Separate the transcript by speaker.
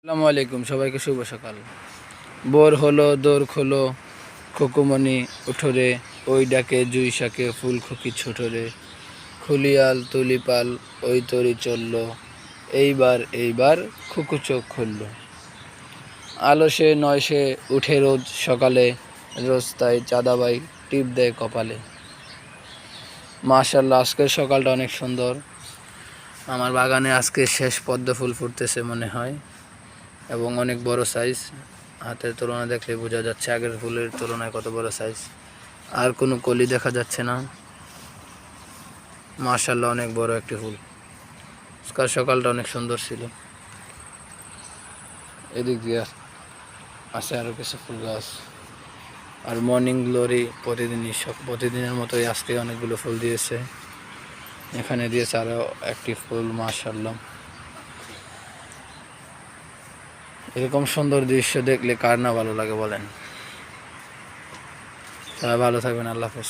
Speaker 1: আসসালামু আলাইকুম, সবাইকে শুভ সকাল। ভোর হলো দোর খোলো, খোকুমণি উঠোরে, ওই ডাকে জুই শাকে ফুলখুকি ছোটরে, খুলিয়াল তুলিপাল ওই তরি চলল, এইবার খুকু চোখ খুলল। আলসে নয় সে উঠে রোজ সকালে, রোজ তাই চাঁদাবাই টিপ দেয় কপালে। মাশাআল্লাহ, আজকের সকালটা অনেক সুন্দর। আমার বাগানে আজকে শেষ পদ্ম ফুল ফুটতেছে মনে হয়, এবং অনেক বড় সাইজ। হাতের তুলনায় দেখলে বোঝা যাচ্ছে আগের ফুলের তুলনায় কত বড় সাইজ। আর কোনো কলি দেখা যাচ্ছে না। মাশাআল্লাহ, অনেক বড় একটি ফুল। আজকাল সকালটা অনেক সুন্দর ছিল। এদিক দিয়ে আছে আরও কিছু ফুল গাছ। আর মর্নিং গ্লোরি প্রতিদিনের মতোই আজকে অনেকগুলো ফুল দিয়েছে। এখানে দিয়েছে আরও একটি ফুল। মাশাআল্লাহ, এরকম সুন্দর দৃশ্য দেখলে কার না ভালো লাগে বলেন। সবাই ভালো থাকবেন। আল্লাহ হাফেজ।